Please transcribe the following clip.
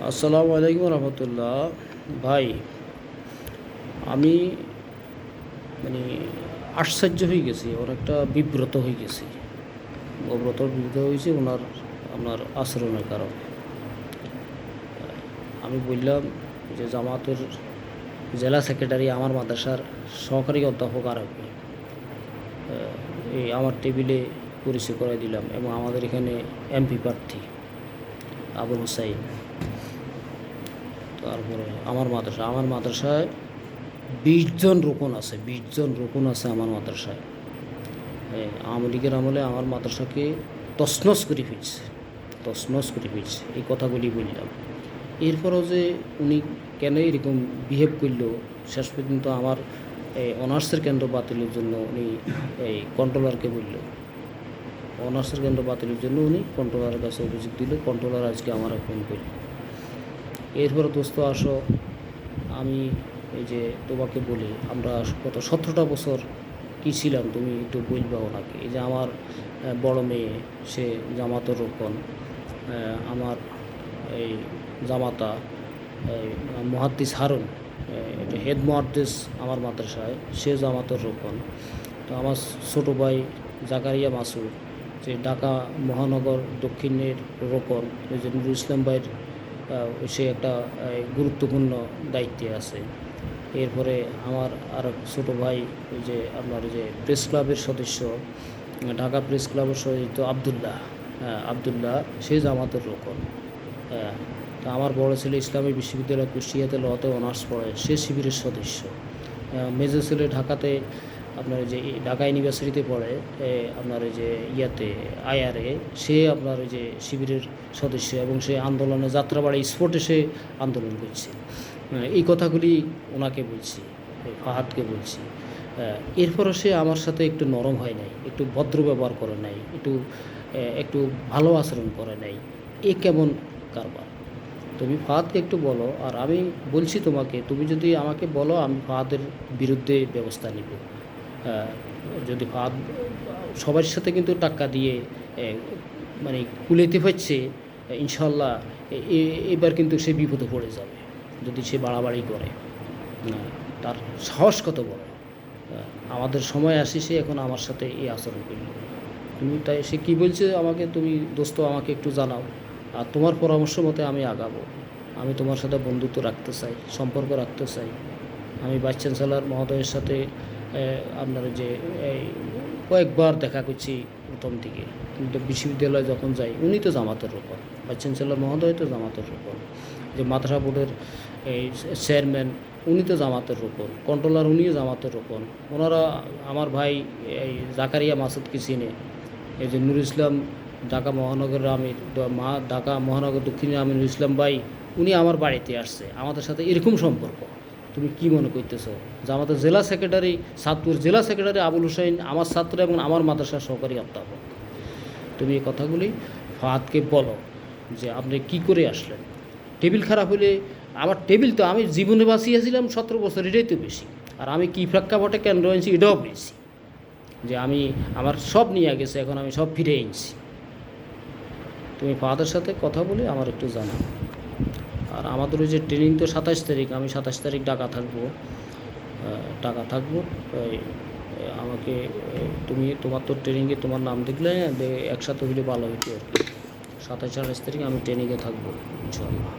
আসসালামু আলাইকুম রহমতুল্লাহ। ভাই, আমি মানে আশ্চর্য হয়ে গেছি, অনেকটা বিব্রত হয়ে গেছি। বিব্রত হয়েছে আপনার আচরণের কারণে। আমি বললাম যে জামাতের জেলা সেক্রেটারি আমার মাদ্রাসার সহকারী অধ্যাপক আরবি, এই আমার টেবিলে পরিচয় করে দিলাম, এবং আমাদের এখানে এমপি প্রার্থী আবুল হুসাইন। তারপরে আমার মাদ্রাসায় 20 জন রোকন আছে, 20 জন রোকন আছে আমার মাদ্রাসায়। আওয়ামী লীগের আমলে আমার মাদ্রাসাকে তছনছ করে ফিরছে, এই কথাগুলি বললাম। এরপরও যে উনি কেন এরকম বিহেভ করলো, শেষ পর্যন্ত আমার অনার্সের কেন্দ্র বাতিলের জন্য উনি এই কন্ট্রোলারকে বলল, অনার্সের কেন্দ্র বাতিলের জন্য উনি কন্ট্রোলারের কাছে অভিযোগ দিল। কন্ট্রোলার আজকে আমার ফোন করল। এরপরে দোস্ত আসো, আমি এই যে তোমাকে বলি, আমরা গত 17টা বছর কী ছিলাম তুমি একটু বলবা ওনাকে। এই যে আমার বড় মেয়ে, সে জামাতের রোকন, আমার এই জামাতা মুহাদ্দিস হারুন, হেড মুহাদ্দিস আমার মাদ্রাসায়, সে জামাতের রোকন। তো আমার ছোটো ভাই জাকারিয়া মাসুদ, যে ঢাকা মহানগর দক্ষিণের রোকন, ওই যে নুরুল ইসলাম ভাইয়ের, সে একটা গুরুত্বপূর্ণ দায়িত্বে আছে। এরপরে আমার আর ছোটো ভাই, ওই যে আপনার যে প্রেস ক্লাবের সদস্য, ঢাকা প্রেস ক্লাবের সদস্য আবদুল্লাহ, সে জামাতের রোকন। তা আমার বড় ছেলে ইসলামী বিশ্ববিদ্যালয় কুষ্টিয়াতে লতে অনার্স পড়ে, সে শিবিরের সদস্য। মেজো ছেলে ঢাকাতে, আপনার যে ঢাকা ইউনিভার্সিটিতে পড়ে, আপনার ওই যে আয়ারে, সে আপনার ওই যে শিবিরের সদস্য, এবং সে আন্দোলনে যাত্রাবাড়ি স্পোর্টে সে আন্দোলন করছে। এই কথাগুলি ওনাকে বলছি, ফাহাদকে বলছি। এরপরও সে আমার সাথে একটু নরম হয় নাই, একটু ভদ্র ব্যবহার করে নাই, একটু ভালো আচরণ করে নাই। এ কেমন কারবার? তুমি ফাহাদকে একটু বলো। আর আমি বলছি তোমাকে, তুমি যদি আমাকে বলো, আমি ফাহাদের বিরুদ্ধে ব্যবস্থা নিব। যদি ফাহাদ সবার সাথে কিন্তু টাক্কা দিয়ে মানে কুলাইতে পারছে, ইনশাল্লাহ এবার কিন্তু সে বিপদে পড়ে যাবে যদি সে বাড়াবাড়ি করে। তার সাহস কত বড়! আমাদের সময় আসি, সে এখন আমার সাথে এই আচরণ করল। তুমি তাই সে কী বলছে আমাকে, তুমি দোস্ত আমাকে একটু জানাও। আর তোমার পরামর্শ মতে আমি আগাবো। আমি তোমার সাথে বন্ধুত্ব রাখতে চাই, সম্পর্ক রাখতে চাই। আমি ভাইস চ্যান্সেলর মহোদয়ের সাথে আপনার যে কয়েকবার দেখা করছি প্রথম দিকে, কিন্তু বিশ্ববিদ্যালয়ে যখন যাই, উনি তো জামাতের রোকন, ভাইস চ্যান্সেলর মহোদয় তো জামাতের রোকন, যে মাদ্রাসা বোর্ডের এই চেয়ারম্যান, উনি তো জামাতের রোকন, কন্ট্রোলার উনিও জামাতের রোকন। ওনারা আমার ভাই এই জাকারিয়া মাসুদকে চিনে। এই যে নুরুল ইসলাম ঢাকা মহানগরের আমির, ঢাকা মহানগর দক্ষিণের আমির নুরুল ইসলাম ভাই, উনি আমার বাড়িতে আসছে, আমাদের সাথে এরকম সম্পর্ক। তুমি কি মনে করতেছো যে আমাদের জেলা সেক্রেটারি, সাতপুর জেলা সেক্রেটারি আবুল হুসাইন আমার ছাত্র এবং আমার মাদ্রাসার সহকারী অধ্যাপক? তুমি এই কথাগুলি ফাহাদকে বলো যে আপনি কি করে আসলেন। টেবিল খারাপ হলে, আমার টেবিল তো আমি জীবনে বাঁচিয়েছিলাম 17 বছর, এটাই তো বেশি। আর আমি কী প্রেক্ষাপটে কেন্দ্র আনছি এটাও বলছি, যে আমি আমার সব নিয়ে গেছে, এখন আমি সব ফিরে এনেছি। তুমি ফাহাদের সাথে কথা বলে আমার একটু জানাও। আর আমাদের ওই যে ট্রেনিং তো 27 তারিখ, আমি 27 তারিখ ঢাকা থাকবো। আমাকে তুমি, তোমার তো ট্রেনিংয়ে তোমার নাম দেখলে একসাথে হইলে ভালো হইতো আর কি। 27-28 তারিখ আমি ট্রেনিংয়ে থাকবো ইনশাআল্লাহ।